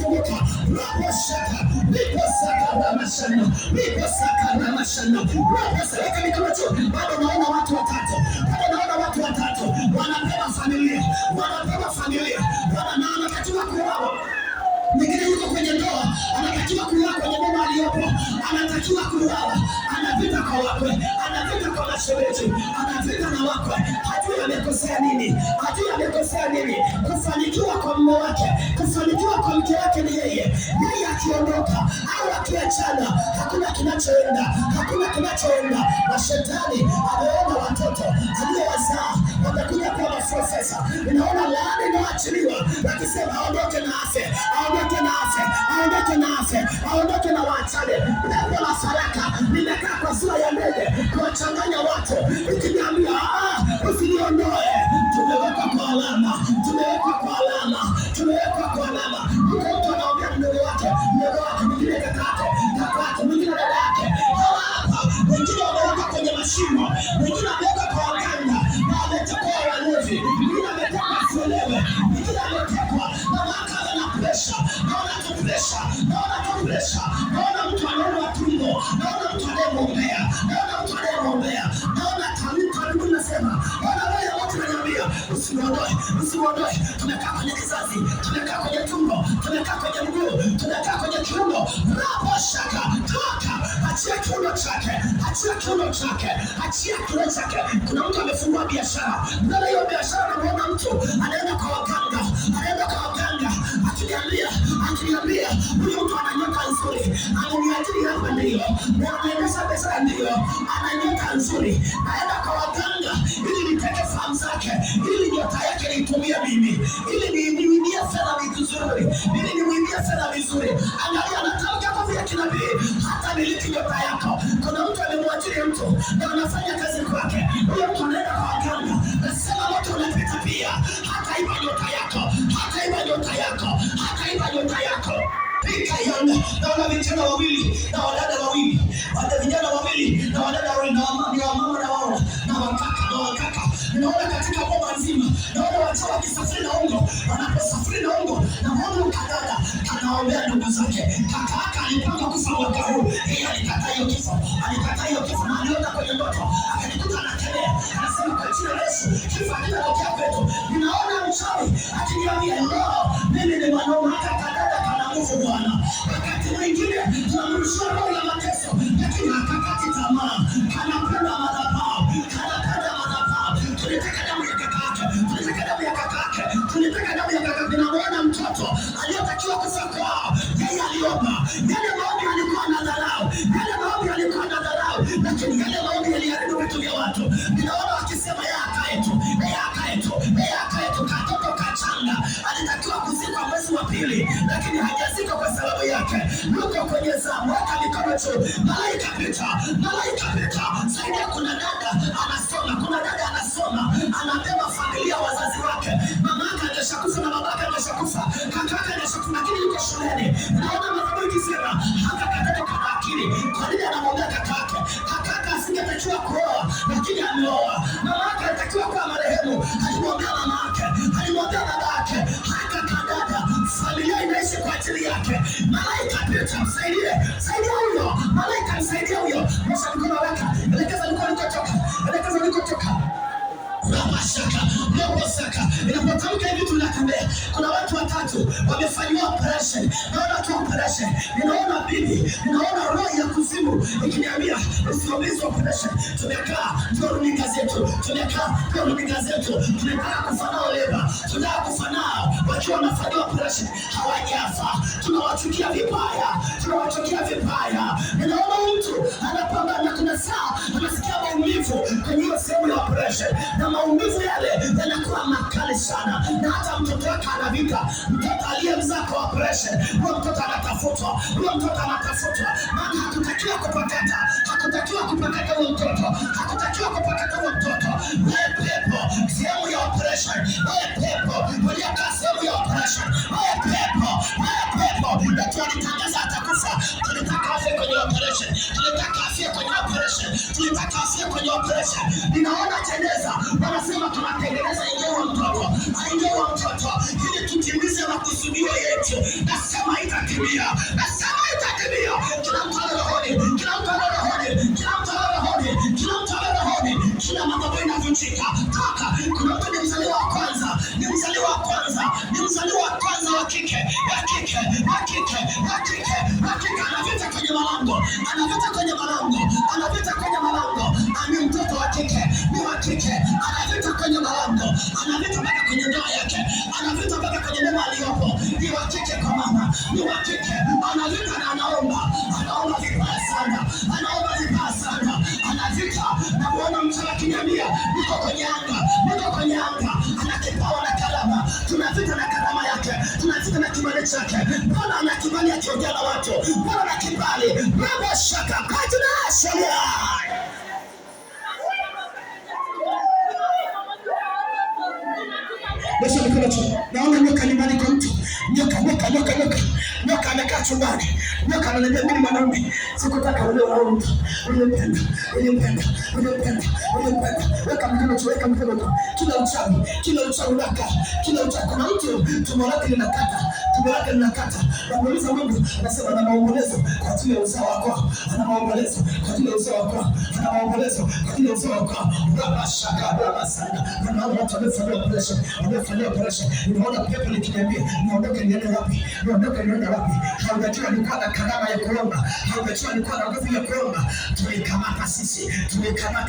imefunguka. Robo shaka, niko saka na mashana, niko saka na mashana. Robo saka mikono juu. Bado naona watu watatu, bado naona watu watatu wanapewa familia, wanapewa familia, wanaona katika kuoa. Mwingine yuko kwenye ndoa, anatakiwa kuoa kwenye ndoa aliyopo, anatakiwa kuoa, anapita kwa wakwe, anapita kwa mashemeji, anapita na wakwe, hajui amekosea nini, hajui amekosea nini. Kufanikiwa kwa mume wake, kufanikiwa kwa mke wake ni yeye akiondoka au akiachana, hakuna kinachoenda, hakuna kinachoenda. Na shetani ameona watoto aliyowazaa wamekuja kuwa maprofesa. Unaona laana inaachiliwa, akisema aondoke na afe, aondoke na afe, aondoke na afe, aondoke na waachane. Pepo la faraka limekaa kwa sura ya ndege kuwachanganya watu, ikiniambia usiniondoe. Tumewekwa kwa alama, tumewekwa kwa alama, tumewekwa kwa alama. Mtu anaongea mdogo wake, mwingine kaka yake, mwingine dada yake. Hawa hapa wengine wamewekwa kwenye mashimo, wengine wamewekwa kwa waganga na wametekwa walevi, mwingine ametekwa asielewe, mwingine ametekwa na mahakama na presha. Naona tu presha, naona tu presha, naona mtu anaona tumbo, naona mtu anayemwombea, naona mtu anayemwombea, naona karibu nasema, naona wewe wote wananiambia usimuondoe, usimuondoe. Tumekaa kwenye kizazi, tumekaa kwenye tumbo, tumekaa kwenye mguu, tumekaa kwenye kiuno. Rapo shaka, toka, achia kiuno chake, achia kiuno chake, achia kiuno chake. Kuna mtu amefungua biashara, ndani hiyo biashara namuona mtu anaenda kwa waganga, anaenda kwa waganga, akiniambia huyu mtu ana nyota nzuri, ananiajiri hapa ndio, na anaendesha biashara ndio, ana nyota nzuri, naenda kwa waganga ili niteke fahamu zake, ili nyota yake niitumie mimi, ili nimuibie fedha vizuri, ili nimuibie fedha vizuri. Angalia, anatamka kwa vile kinabii, hata miliki nyota yako. Kuna mtu amemwajiri mtu na anafanya kazi kwake, huyo mtu anaenda kwa waganga, nasema moto unapita pia, hata iba nyota yako, hata iba nyota yako, hata iba nyota yako. Naona vijana wawili na wadada wawili, vijana wawili na wadada wawili, na wamama na waona na wakaka. Naona katika bomba nzima, naona watu wakisafiri na ungo, wanaposafiri na ungo, na mwana kadada anaombea ndugu zake. Kaka alipanga kufa mwaka huu, yeye alikataa hiyo kifo, na aliota kwenye ndoto, akajikuta anatembea, anasema kwa jina la Yesu kifo kitatokea kwetu. Ninaona mchawi akiniambia leo mimi ni mwanaume. Hata kadada kana nguvu Bwana. Wakati mwingine tunamrushia roho ya mateso, lakini hakakati tamaa, kanapenda madhabahu, tunataka damu ya kakake, tunataka damu ya kakake, tunataka damu ya kakake. Ninaona mtoto aliyotakiwa kufa kwao, yeye aliomba, yale maombi alikuwa anadharau, lakini yale maombi yaliharibu vitu vya watu. Ninaona wakisema yeye akae tu, katoto kachanga alitakiwa kuzikwa mwezi wa pili, lakini hajazikwa kwa sababu yake. Yuko kwenye zamu, weka mikono juu, malaika pita, saidia. Kuna dada anasoma, anabeba familia wazazi wake, mamake angeshakufa na babake angeshakufa, kakake angeshakufa, lakini yuko shuleni. Naona madhabahu ikisema hata katoto kana akili. Kwa nini anamwambia kakake? Kakake asingetakiwa kuoa, lakini ameoa. Mamake alitakiwa kuwa marehemu, alimwambia mamake, alimwambia babake. Hata kadada familia inaishi kwa ajili yake. Malaika pita, msaidie, saidia huyo malaika, msaidia huyo. Mosha mkono wake, elekeza nilikotoka. Shaka inapotamka hivi tunatembea. Kuna watu watatu wamefanyiwa operation. Naona watu operation. Ninaona bibi, ninaona roho ya kuzimu ikiniambia usiombe operation. Tumekaa ndio runinga zetu, tunataka kufanao leba, tunataka kufanao wakiwa wanafanya operation hawajafa. Tunawachukia vibaya. Ninaona mtu anapambana, kuna saa anasikia maumivu kwenye hiyo sehemu ya operation, na maumivu yale yanakuwa makali sana, na hata mtoto wake anavika. Mtoto aliyemzaa kwa operation, huyo mtoto anatafutwa, maana hakutakiwa kupakata huyo mtoto, Wewe pepo sehemu ya operation, wewe pepo uliyekaa sehemu ya operation, wewe pepo ndio alitangaza atakufa. Tunataka afya kwenye operation, ninaona jeneza wanasema tunatengeneza ingewa mtoto, aingewa mtoto ili tutimize makusudio yetu. Nasema itatimia, nasema itatimia. Kila mtu ana rohoni, kila mtu ana rohoni, kila mtu ana rohoni, kila mtu ana rohoni. Kila mambo inavunjika. Toka. Kuna mtu ni mzaliwa wa kwanza, ni mzaliwa wa kwanza, ni mzaliwa wa kwanza wa kike, wa kike, wa kike, wa kike, wa kike. Anavita kwenye malango, anavita kwenye malango, anavita kwenye malango. Ani mtoto wa kike, ni wa kike, anavita kwenye malango, anavita mpaka kwenye ndoa yake, anavita mpaka kwenye ndoa aliyopo. Ni wa kike kwa mama, ni wa kike, anavita na anaomba, anaomba vibaya sana, anaomba vibaya sana, anavita na kuona mtu akiniambia niko kwenye anga, niko kwenye anga, ana kipawa na karama. Tunavita na karama yake, tunavita na kibali chake. Bwana ana kibali akiongea na watu, Bwana ana kibali. Baba shaka katina sharia. Basi mikono tu. Naona nyoka nyumbani kwa mtu. Nyoka amekaa chumbani. Nyoka ananiambia mimi mwanaume sikutaka ule na mtu. Unipenda. Weka mikono tu, weka mikono tu. Kila uchawi naka. Kila uchawi kuna mtu tumbo lake linakata. Namuuliza Mungu, anasema ana maombolezo kwa ajili ya uzao wako. Ana maombolezo kwa ajili ya uzao wako. Ana maombolezo kwa ajili ya uzao wako. Baba shaka baba sana. Naona watu wamefanya operation. Nimeona pepo likiniambia niondoke niende wapi? Haujajua nilikuwa na karama ya kuomba. Haujajua nilikuwa na nguvu ya kuomba. Tumekamata sisi. Tumekaa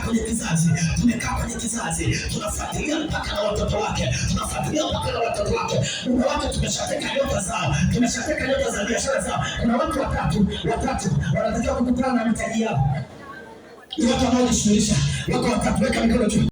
kwenye kizazi. Tunafuatilia mpaka na watoto wake. Kuna watu tumeshateka nyota zao. Tumeshateka nyota za biashara zao. Kuna watu watatu wanatakiwa kukutana na mitaji yao. Ni watu wanaojishughulisha. Wako watatu, weka mikono juu.